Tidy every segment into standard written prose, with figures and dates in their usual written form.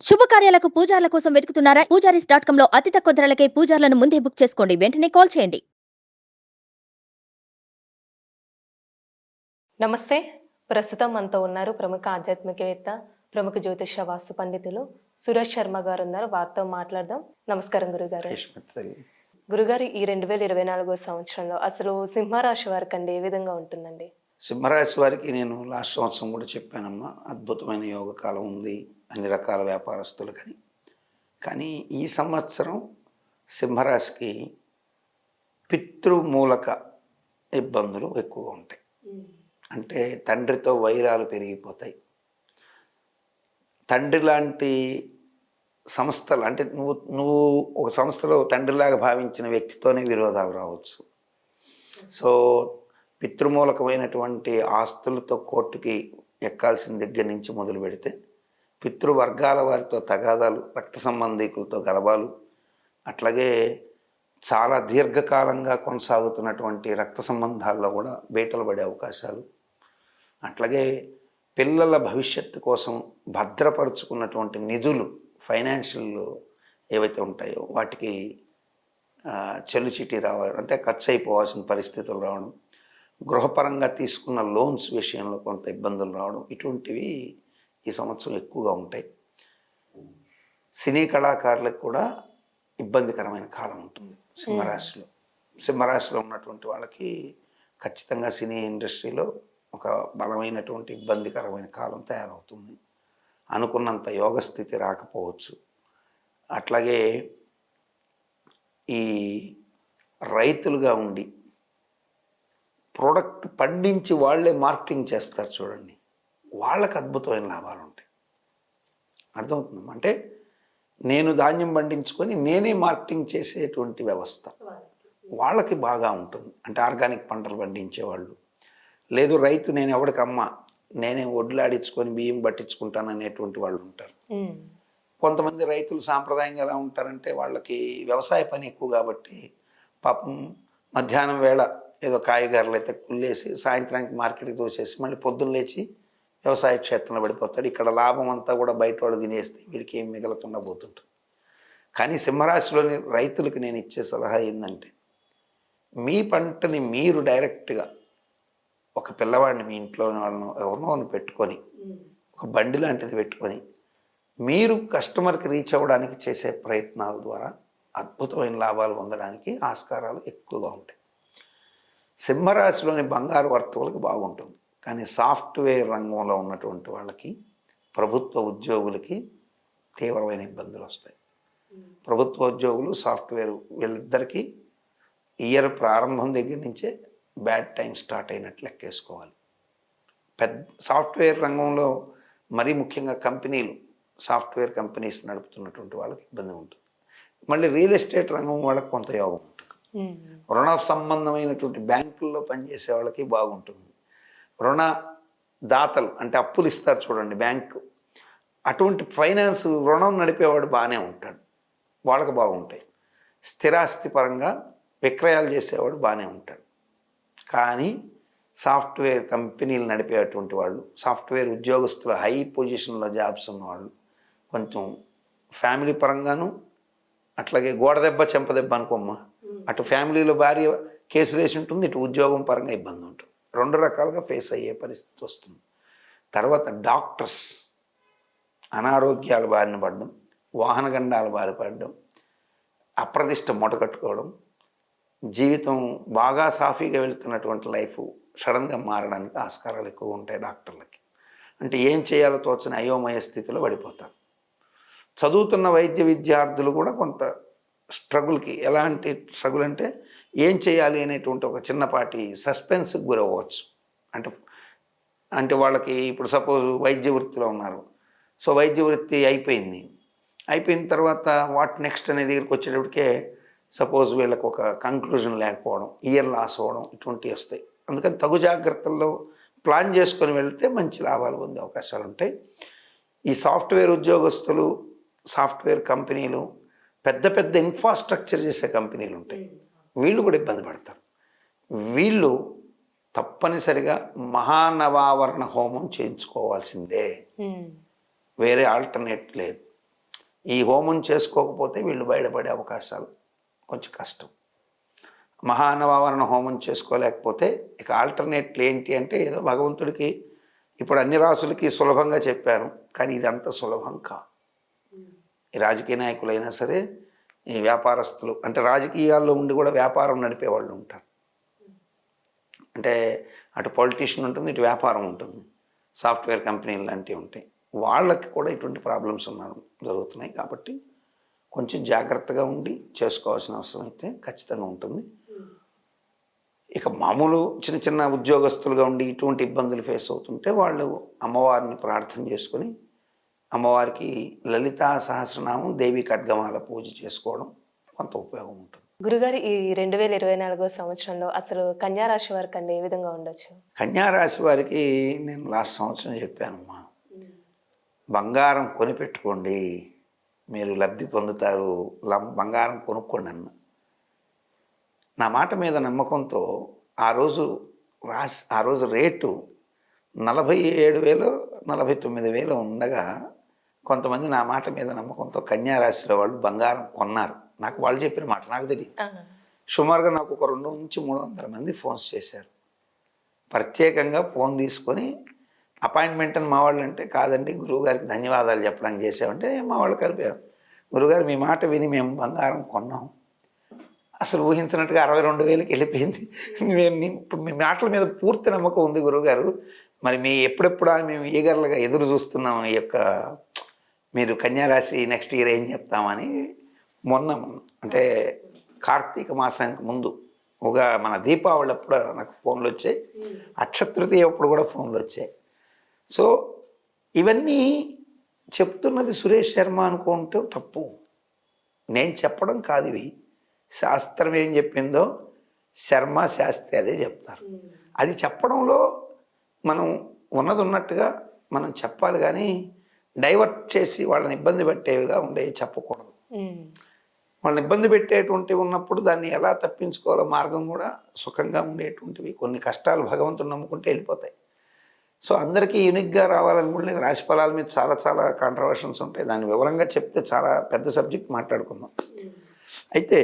శుభకార్యాలకు పూజార్ల కోసం వెతుకుతున్నారా? పూజారీస్.com లో అతి తక్కువ ధరలకే పూజార్లను ముందే బుక్ చేసుకోండి. వెంటనే కాల్ చేయండి. నమస్తే. ప్రస్తుతం మనతో ఉన్నారు ప్రముఖ ఆధ్యాత్మికవేత్త, ప్రముఖ జ్యోతిష వాస్తు పండితులు సురేష్ శర్మ గారు ఉన్నారు. వారితో మాట్లాడదాం. నమస్కారం గురుగారు. గురుగారు, ఈ 2024 సంవత్సరంలో అసలు సింహరాశి వారికి అండి ఏ విధంగా ఉంటుందండి? సింహరాశి వారికి నేను లాస్ట్ సంవత్సరం కూడా చెప్పానమ్మా, అద్భుతమైన యోగ కాలం ఉంది అన్ని రకాల వ్యాపారస్తులకని. కానీ ఈ సంవత్సరం సింహరాశికి పితృమూలక ఇబ్బందులు ఎక్కువగా ఉంటాయి. అంటే తండ్రితో వైరాలు పెరిగిపోతాయి. తండ్రి లాంటి సంస్థలు, అంటే నువ్వు ఒక సంస్థలో తండ్రిలాగా భావించిన వ్యక్తితోనే విరోధాలు రావచ్చు. సో పితృమూలకమైనటువంటి ఆస్తులతో కోర్టుకి ఎక్కాల్సిన దగ్గర నుంచి మొదలు పెడితే పితృవర్గాల వారితో తగాదాలు, రక్త సంబంధికులతో గలబాలు, అట్లాగే చాలా దీర్ఘకాలంగా కొనసాగుతున్నటువంటి రక్త సంబంధాల్లో కూడా బీటలు పడే అవకాశాలు, అట్లాగే పిల్లల భవిష్యత్తు కోసం భద్రపరుచుకున్నటువంటి నిధులు, ఫైనాన్షియల్ ఏవైతే ఉంటాయో వాటికి చెల్లుచిటి రావడం, అంటే ఖర్చు అయిపోవాల్సిన పరిస్థితులు రావడం, గృహపరంగా తీసుకున్న లోన్స్ విషయంలో కొంత ఇబ్బందులు రావడం, ఇటువంటివి ఈ సంవత్సరం ఎక్కువగా ఉంటాయి. సినీ కళాకారులకు కూడా ఇబ్బందికరమైన కాలం ఉంటుంది సింహరాశిలో. సింహరాశిలో ఉన్నటువంటి వాళ్ళకి ఖచ్చితంగా సినీ ఇండస్ట్రీలో ఒక బలమైనటువంటి ఇబ్బందికరమైన కాలం తయారవుతుంది. అనుకున్నంత యోగస్థితి రాకపోవచ్చు. అట్లాగే ఈ రైతులుగా ఉండి ప్రోడక్ట్ పండించి వాళ్ళే మార్కెటింగ్ చేస్తారు చూడండి, వాళ్ళకి అద్భుతమైన లాభాలు ఉంటాయి. అర్థమవుతుంది? అంటే నేను ధాన్యం పండించుకొని నేనే మార్కెటింగ్ చేసేటువంటి వ్యవస్థ వాళ్ళకి బాగా ఉంటుంది. అంటే ఆర్గానిక్ పంటలు పండించేవాళ్ళు, లేదు రైతు నేను ఎవరికమ్మా నేనే వడ్లాడించుకొని బియ్యం పట్టించుకుంటాను అనేటువంటి వాళ్ళు ఉంటారు. కొంతమంది రైతులు సాంప్రదాయంగా ఎలా ఉంటారంటే వాళ్ళకి వ్యవసాయ పని ఎక్కువ కాబట్టి పాపం మధ్యాహ్నం వేళ ఏదో కాయగూరలు అయితే కుళ్ళేసి సాయంత్రానికి మార్కెట్కి దోచేసి మళ్ళీ పొద్దున్న లేచి వ్యవసాయ క్షేత్రంలో పడిపోతాడు. ఇక్కడ లాభం అంతా కూడా బయట వాళ్ళు తినేస్తే వీడికి ఏం మిగలకుండా పోతుంటుంది. కానీ సింహరాశిలోని రైతులకు నేను ఇచ్చే సలహా ఏంటంటే, మీ పంటని మీరు డైరెక్ట్గా ఒక పిల్లవాడిని మీ ఇంట్లో వాళ్ళను ఎవరినో పెట్టుకొని ఒక బండి లాంటిది పెట్టుకొని మీరు కస్టమర్కి రీచ్ అవ్వడానికి చేసే ప్రయత్నాల ద్వారా అద్భుతమైన లాభాలు పొందడానికి ఆస్కారాలు ఎక్కువగా ఉంటాయి. సింహరాశిలోని బంగారు వర్తకులకు బాగుంటుంది. కానీ సాఫ్ట్వేర్ రంగంలో ఉన్నటువంటి వాళ్ళకి, ప్రభుత్వ ఉద్యోగులకి తీవ్రమైన ఇబ్బందులు వస్తాయి. ప్రభుత్వ ఉద్యోగులు, సాఫ్ట్వేర్ వీళ్ళిద్దరికీ ఇయర్ ప్రారంభం దగ్గర నుంచే బ్యాడ్ టైం స్టార్ట్ అయినట్లు లెక్కేసుకోవాలి. పెద్ద సాఫ్ట్వేర్ రంగంలో మరీ ముఖ్యంగా కంపెనీలు, సాఫ్ట్వేర్ కంపెనీస్ నడుపుతున్నటువంటి వాళ్ళకి ఇబ్బంది ఉంటుంది. మళ్ళీ రియల్ ఎస్టేట్ రంగం వాళ్ళకి కొంత యోగం ఉంటుంది. రుణ సంబంధమైనటువంటి బ్యాంకుల్లో పనిచేసే వాళ్ళకి బాగుంటుంది. రుణ దాతలు అంటే అప్పులు ఇస్తారు చూడండి బ్యాంకు, అటువంటి ఫైనాన్స్ రుణం నడిపేవాడు బాగానే ఉంటాడు, వాళ్ళకి బాగుంటాయి. స్థిరాస్తి పరంగా విక్రయాలు చేసేవాడు బాగానే ఉంటాడు. కానీ సాఫ్ట్వేర్ కంపెనీలు నడిపేటువంటి వాళ్ళు, సాఫ్ట్వేర్ ఉద్యోగస్తులు, హై పొజిషన్లో జాబ్స్ ఉన్నవాళ్ళు కొంచెం ఫ్యామిలీ పరంగాను, అట్లాగే గోడ దెబ్బ చెంపదెబ్బ అనుకోమ్మా, అటు ఫ్యామిలీలో భార్య కేసులు వేసి ఉంటుంది, ఇటు ఉద్యోగం పరంగా ఇబ్బంది ఉంటుంది. రెండు రకాలుగా ఫేస్ అయ్యే పరిస్థితి వస్తుంది. తర్వాత డాక్టర్స్ అనారోగ్యాల బారిన పడడం, వాహన గండాల బారి పడడం, అప్రదిష్ట మూటకట్టుకోవడం, జీవితం బాగా సాఫీగా వెళుతున్నటువంటి లైఫ్ సడన్గా మారడానికి ఆస్కారాలు ఎక్కువ ఉంటాయి డాక్టర్లకి. అంటే ఏం చేయాలో తోచని అయోమయ స్థితిలో పడిపోతారు. చదువుతున్న వైద్య విద్యార్థులు కూడా కొంత స్ట్రగుల్కి, ఎలాంటి స్ట్రగుల్ అంటే ఏం చేయాలి అనేటువంటి ఒక చిన్నపాటి సస్పెన్స్కి గురవ్వచ్చు. అంటే అంటే వాళ్ళకి ఇప్పుడు సపోజ్ వైద్య వృత్తిలో ఉన్నారు, సో వైద్య వృత్తి అయిపోయిన తర్వాత వాట్ నెక్స్ట్ అనే దగ్గరికి వచ్చేటప్పటికే సపోజ్ వీళ్ళకి ఒక కంక్లూజన్ లేకపోవడం, ఇయర్ లాస్ అవ్వడం, ఇటువంటివి వస్తాయి. అందుకని తగు జాగ్రత్తల్లో ప్లాన్ చేసుకొని వెళ్తే మంచి లాభాలు పొందే అవకాశాలు ఉంటాయి. ఈ సాఫ్ట్వేర్ ఉద్యోగస్తులు, సాఫ్ట్వేర్ కంపెనీలు, పెద్ద పెద్ద ఇన్ఫ్రాస్ట్రక్చర్ చేసే కంపెనీలు ఉంటాయి, వీళ్ళు కూడా ఇబ్బంది పడతారు. వీళ్ళు తప్పనిసరిగా మహానవావరణ హోమం చేయించుకోవాల్సిందే, వేరే ఆల్టర్నేట్ లేదు. ఈ హోమం చేసుకోకపోతే వీళ్ళు బయటపడే అవకాశాలు కొంచెం కష్టం. మహానవావరణ హోమం చేసుకోలేకపోతే ఇక ఆల్టర్నేట్లు ఏంటి అంటే ఏదో భగవంతుడికి ఇప్పుడు అన్ని రాసులకి సులభంగా చెప్పాను, కానీ ఇదంతా సులభం కాదు. ఈ రాజకీయ నాయకులైనా సరే, ఈ వ్యాపారస్తులు అంటే రాజకీయాల్లో ఉండి కూడా వ్యాపారం నడిపే వాళ్ళు ఉంటారు. అంటే అటు పొలిటీషియన్ ఉంటుంది, ఇటు వ్యాపారం ఉంటుంది, సాఫ్ట్వేర్ కంపెనీలు లాంటివి ఉంటాయి. వాళ్ళకి కూడా ఇటువంటి ప్రాబ్లమ్స్ జరుగుతున్నాయి. కాబట్టి కొంచెం జాగ్రత్తగా ఉండి చేసుకోవాల్సిన అవసరం అయితే ఖచ్చితంగా ఉంటుంది. ఇక మామూలు చిన్న చిన్న ఉద్యోగస్తులుగా ఉండి ఇటువంటి ఇబ్బందులు ఫేస్ అవుతుంటే వాళ్ళు అమ్మవారిని ప్రార్థన చేసుకొని అమ్మవారికి లలితా సహస్రనామం దేవి ఖడ్గమాల పూజ చేసుకోవడం కొంత ఉపయోగం ఉంటుంది. గురుగారు, ఈ 2024 సంవత్సరంలో అసలు కన్యా రాశి వారికి అండి ఏ విధంగా ఉండొచ్చు? కన్యా రాశి వారికి నేను లాస్ట్ సంవత్సరం చెప్పానమ్మా, బంగారం కొనిపెట్టుకోండి, మీరు లబ్ధి పొందుతారు, బంగారం కొనుక్కోండి అన్న. నా మాట మీద నమ్మకంతో ఆ రోజు రేటు 47,000 49,000 ఉండగా కొంతమంది నా మాట మీద నమ్మకంతో కన్యా రాశిలో వాళ్ళు బంగారం కొన్నారు. నాకు వాళ్ళు చెప్పిన మాట నాకు తెలియదు. సుమారుగా నాకు ఒక 200 నుంచి 300 మంది ఫోన్స్ చేశారు. ప్రత్యేకంగా ఫోన్ తీసుకొని అపాయింట్మెంట్ అని మా వాళ్ళు అంటే, కాదండి గురువుగారికి ధన్యవాదాలు చెప్పడానికి చేసామంటే మా వాళ్ళు కలిపారు. గురువుగారు మీ మాట విని మేము బంగారం కొన్నాం, అసలు ఊహించినట్టుగా 62,000కి వెళ్ళిపోయింది. ఇప్పుడు మీ మాటల మీద పూర్తి నమ్మకం ఉంది గురువుగారు, మరి మీ ఎప్పుడెప్పుడు మేము ఈగర్లుగా ఎదురు చూస్తున్నాం, ఈ యొక్క మీరు కన్యారాశి నెక్స్ట్ ఇయర్ ఏం చెప్తామని. మొన్న అంటే కార్తీక మాసానికి ముందు మన దీపావళి అప్పుడు నాకు ఫోన్లు వచ్చాయి, అక్షతృతీయ అప్పుడు కూడా ఫోన్లు వచ్చాయి. సో ఇవన్నీ చెప్తున్నది సురేష్ శర్మ అనుకుంటే తప్పు. నేను చెప్పడం కాదు, ఇవి శాస్త్రం ఏం చెప్పిందో శర్మ శాస్త్రి అదే చెప్తారు. అది చెప్పడంలో మనం ఉన్నది ఉన్నట్టుగా మనం చెప్పాలి, కానీ డైవర్ట్ చేసి వాళ్ళని ఇబ్బంది పెట్టేవిగా ఉండేవి చెప్పకూడదు. వాళ్ళని ఇబ్బంది పెట్టేటువంటివి ఉన్నప్పుడు దాన్ని ఎలా తప్పించుకోవాలో మార్గం కూడా సుఖంగా ఉండేటువంటివి. కొన్ని కష్టాలు భగవంతుని నమ్ముకుంటే వెళ్ళిపోతాయి. సో అందరికీ యూనిక్గా రావాలని కూడా లేదు. రాశి ఫలాల మీద చాలా చాలా కాంట్రవర్షన్స్ ఉంటాయి, దాన్ని వివరంగా చెప్తే చాలా పెద్ద సబ్జెక్ట్ మాట్లాడుకుందాం. అయితే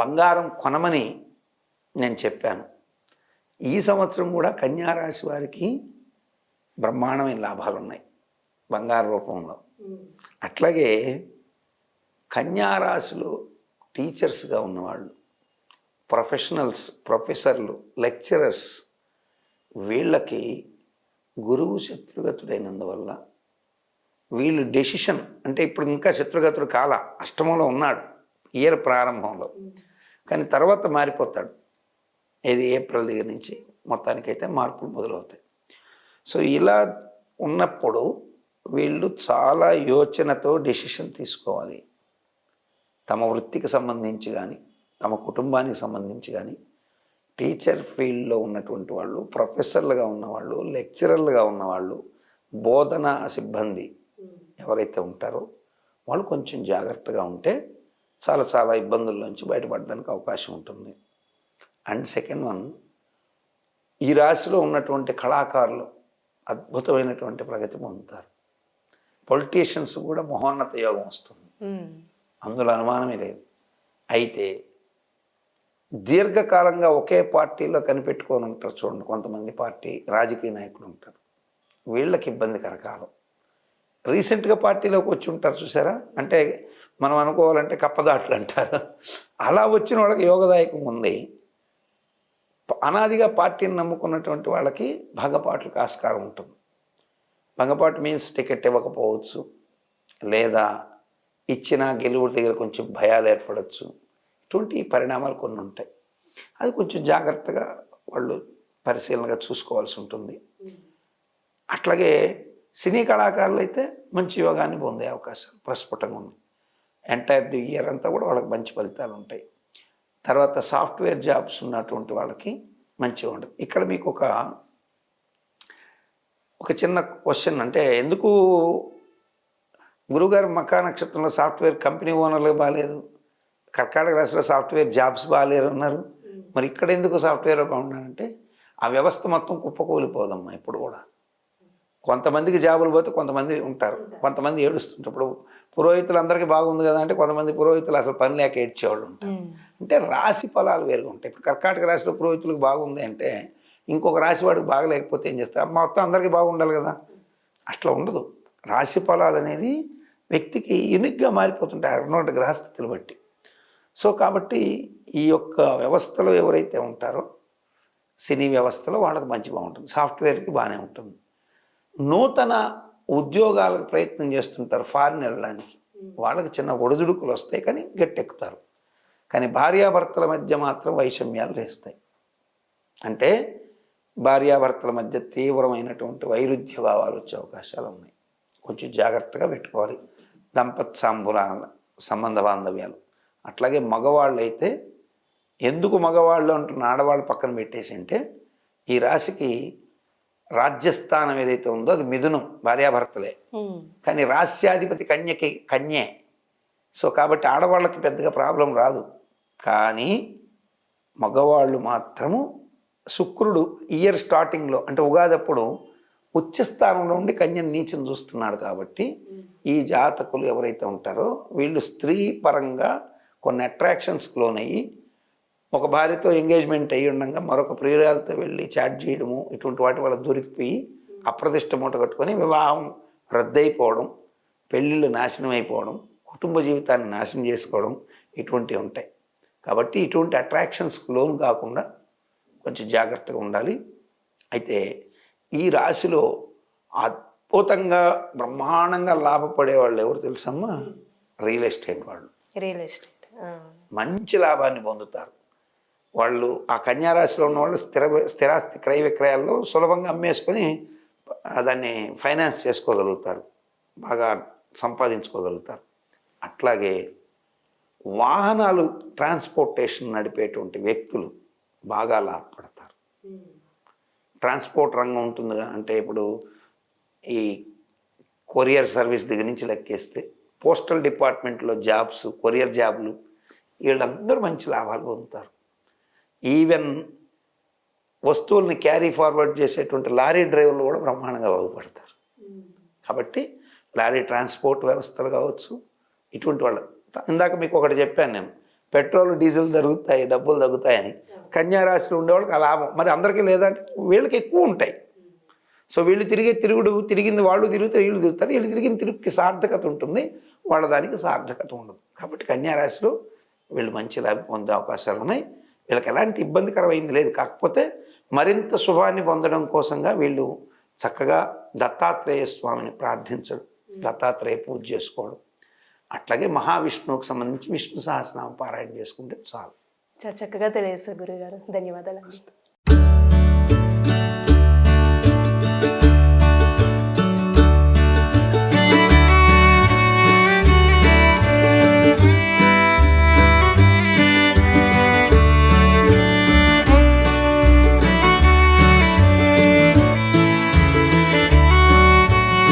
బంగారం కొనమని నేను చెప్పాను. ఈ సంవత్సరం కూడా కన్యా రాశి వారికి బ్రహ్మాండమైన లాభాలు ఉన్నాయి బంగారు రూపంలో. అట్లాగే కన్యా రాశిలో టీచర్స్గా ఉన్నవాళ్ళు, ప్రొఫెషనల్స్, ప్రొఫెసర్లు, లెక్చరర్స్, వీళ్ళకి గురువు శత్రుగతుడైనందువల్ల వీళ్ళు డెసిషన్ అంటే ఇప్పుడు ఇంకా శత్రుగతుడు కాల అష్టమంలో ఉన్నాడు ఇయర్ ప్రారంభంలో, కానీ తర్వాత మారిపోతాడు. ఏది ఏప్రిల్ దగ్గర నుంచి మొత్తానికైతే మార్పులు మొదలవుతాయి. సో ఇలా ఉన్నప్పుడు వీళ్ళు చాలా యోచనతో డెసిషన్ తీసుకోవాలి. తమ వృత్తికి సంబంధించి కానీ తమ కుటుంబానికి సంబంధించి కానీ టీచర్ ఫీల్డ్లో ఉన్నటువంటి వాళ్ళు, ప్రొఫెసర్లుగా ఉన్నవాళ్ళు, లెక్చరర్లుగా ఉన్నవాళ్ళు, బోధనా సిబ్బంది ఎవరైతే ఉంటారో వాళ్ళు కొంచెం జాగ్రత్తగా ఉంటే చాలా చాలా ఇబ్బందుల నుంచి బయటపడడానికి అవకాశం ఉంటుంది. అండ్ సెకండ్ వన్, ఈ రాశిలో ఉన్నటువంటి కళాకారులు అద్భుతమైనటువంటి ప్రగతి పొందుతారు. పొలిటీషియన్స్ కూడా మహోన్నత యోగం వస్తుంది, అందులో అనుమానమే లేదు. అయితే దీర్ఘకాలంగా ఒకే పార్టీలో కనిపెట్టుకొని ఉంటారు చూడండి, కొంతమంది పార్టీ రాజకీయ నాయకులు ఉంటారు, వీళ్ళకి ఇబ్బందికర కాలం. రీసెంట్గా పార్టీలోకి వచ్చి ఉంటారు చూసారా, అంటే మనం అనుకోవాలంటే కప్పదాట్లు అంటారు, అలా వచ్చిన వాళ్ళకి యోగదాయకం ఉంది. అనాదిగా పార్టీని నమ్ముకున్నటువంటి వాళ్ళకి భంగపాట్లకు ఆస్కారం ఉంటుంది. భంగపాటు మీన్స్ టికెట్ ఇవ్వకపోవచ్చు, లేదా ఇచ్చిన గెలువు దగ్గర కొంచెం భయాలు ఏర్పడవచ్చు. ఇటువంటి పరిణామాలు కొన్ని ఉంటాయి. అది కొంచెం జాగ్రత్తగా వాళ్ళు పరిశీలనగా చూసుకోవాల్సి ఉంటుంది. అట్లాగే సినీ కళాకారులు అయితే మంచి యోగాన్ని పొందే అవకాశాలు ప్రస్ఫుటంగా ఉంది. ఎంటైర్ ది ఇయర్ అంతా కూడా వాళ్ళకి మంచి ఫలితాలు ఉంటాయి. తర్వాత సాఫ్ట్వేర్ జాబ్స్ ఉన్నటువంటి వాళ్ళకి మంచిగా ఉంటుంది. ఇక్కడ మీకు ఒక చిన్న క్వశ్చన్, అంటే ఎందుకు గురుగారు మకా నక్షత్రంలో సాఫ్ట్వేర్ కంపెనీ ఓనర్లు బాగాలేదు, కర్కాటక రాశిలో సాఫ్ట్వేర్ జాబ్స్ బాగాలేరు అన్నారు, మరి ఇక్కడ ఎందుకు సాఫ్ట్వేర్ బాగున్నారంటే ఆ వ్యవస్థ మొత్తం కుప్పకూలిపోదమ్మా. ఇప్పుడు కూడా కొంతమందికి జాబులు పోతే కొంతమంది ఉంటారు, కొంతమంది ఏడుస్తుంటారు. ఇప్పుడు పురోహితులందరికీ బాగుంది కదా అంటే కొంతమంది పురోహితులు అసలు పని లేక ఏడ్చేవాళ్ళు ఉంటారు. అంటే రాశి ఫలాలు వేరుగా ఉంటాయి. ఇప్పుడు కర్కాటక రాశిలో పురోహితులకు బాగుంది అంటే ఇంకొక రాశి వాడికి బాగలేకపోతే ఏం చేస్తారు? మొత్తం అందరికీ బాగుండాలి కదా, అట్లా ఉండదు. రాశి ఫలాలు అనేది వ్యక్తికి యూనిక్గా మారిపోతుంటాయి అన్నటువంటి గ్రహస్థితులు బట్టి. సో కాబట్టి ఈ యొక్క వ్యవస్థలో ఎవరైతే ఉంటారో సినీ వ్యవస్థలో వాళ్ళకి మంచి బాగుంటుంది, సాఫ్ట్వేర్కి బాగానే ఉంటుంది. నూతన ఉద్యోగాలకు ప్రయత్నం చేస్తుంటారు ఫారిన్ వెళ్ళడానికి, వాళ్ళకి చిన్న ఒడిదుడుకులు వస్తాయి కానీ గట్టెక్కుతారు. కానీ భార్యాభర్తల మధ్య మాత్రం వైషమ్యాలు వేస్తాయి. అంటే భార్యాభర్తల మధ్య తీవ్రమైనటువంటి వైరుధ్య భావాలు వచ్చే అవకాశాలు ఉన్నాయి. కొంచెం జాగ్రత్తగా పెట్టుకోవాలి దంపత్ సంబంధ బాంధవ్యాలు. అట్లాగే మగవాళ్ళు అయితే, ఎందుకు మగవాళ్ళు అంటున్న ఆడవాళ్ళు పక్కన పెట్టేసి అంటే, ఈ రాశికి రాజ్యస్థానం ఏదైతే ఉందో అది మిథునం, భార్యాభర్తలే. కానీ రాస్యాధిపతి కన్యే. సో కాబట్టి ఆడవాళ్ళకి పెద్దగా ప్రాబ్లం రాదు. కానీ మగవాళ్ళు మాత్రము శుక్రుడు ఇయర్ స్టార్టింగ్లో అంటే ఉగాదప్పుడు ఉచ్చస్థానంలో ఉండి కన్యను నీచం చూస్తున్నాడు. కాబట్టి ఈ జాతకులు ఎవరైతే ఉంటారో వీళ్ళు స్త్రీ పరంగా కొన్ని అట్రాక్షన్స్కి లోనయ్యి, ఒక భార్యతో ఎంగేజ్మెంట్ అయ్యి ఉండగా మరొక ప్రియురాలతో వెళ్ళి చాట్ చేయడము, ఇటువంటి వాటి వల్ల దొరికిపోయి అప్రదిష్ట మూట కట్టుకొని వివాహం రద్దయిపోవడం, పెళ్ళిళ్ళు నాశనం అయిపోవడం, కుటుంబ జీవితాన్ని నాశనం చేసుకోవడం, ఇటువంటివి ఉంటాయి. కాబట్టి ఇటువంటి అట్రాక్షన్స్కి లోన్ కాకుండా కొంచెం జాగ్రత్తగా ఉండాలి. అయితే ఈ రాశిలో అద్భుతంగా బ్రహ్మాండంగా లాభపడే వాళ్ళు ఎవరు తెలుసమ్మా? రియల్ ఎస్టేట్ వాళ్ళు. రియల్ ఎస్టేట్ మంచి లాభాన్ని పొందుతారు వాళ్ళు. ఆ కన్యారాశిలో ఉన్న వాళ్ళు స్థిరాస్తి క్రయ విక్రయాల్లో సులభంగా అమ్మేసుకొని దాన్ని ఫైనాన్స్ చేసుకోగలుగుతారు, బాగా సంపాదించుకోగలుగుతారు. అట్లాగే వాహనాలు ట్రాన్స్పోర్టేషన్ నడిపేటువంటి వ్యక్తులు బాగా లాభపడతారు. ట్రాన్స్పోర్ట్ రంగం ఉంటుందిగా, అంటే ఇప్పుడు ఈ కొరియర్ సర్వీస్ దగ్గర నుంచి లెక్కేస్తే పోస్టల్ డిపార్ట్మెంట్లో జాబ్స్, కొరియర్ జాబ్లు, వీళ్ళందరూ మంచి లాభాలు పొందుతారు. ఈవెన్ వస్తువుల్ని క్యారీ ఫార్వర్డ్ చేసేటువంటి లారీ డ్రైవర్లు కూడా బ్రహ్మాండంగా బాగుపడతారు. కాబట్టి లారీ ట్రాన్స్పోర్ట్ వ్యవస్థలు కావచ్చు, ఇటువంటి వాళ్ళు. ఇందాక మీకు ఒకటి చెప్పాను నేను, పెట్రోల్ డీజిల్ తగ్గుతాయి, డబ్బులు తగ్గుతాయని. కన్యారాశిలో ఉండేవాళ్ళకి ఆ లాభం మరి అందరికీ లేదంటే వీళ్ళకి ఎక్కువ ఉంటాయి. సో వీళ్ళు తిరిగింది వాళ్ళు తిరుగుతారు, వీళ్ళు తిరుగుతారు, వీళ్ళు తిరిగిన తిరుగుకి సార్థకత ఉంటుంది, వాళ్ళ దానికి సార్థకత ఉండదు. కాబట్టి కన్యారాశిలో వీళ్ళు మంచి లాభం పొందే అవకాశాలు ఉన్నాయి. వీళ్ళకి ఎలాంటి ఇబ్బందికరమైంది లేదు. కాకపోతే మరింత శుభాన్ని పొందడం కోసంగా వీళ్ళు చక్కగా దత్తాత్రేయ స్వామిని ప్రార్థించడం, దత్తాత్రేయ పూజ చేసుకోవడం, అట్లాగే మహావిష్ణువుకు సంబంధించి విష్ణు సహస్రనామ పారాయణ చేసుకుంటే చాలు. చాలా చక్కగా తెలియజేస్తారు గురుగారు. ధన్యవాదాలు.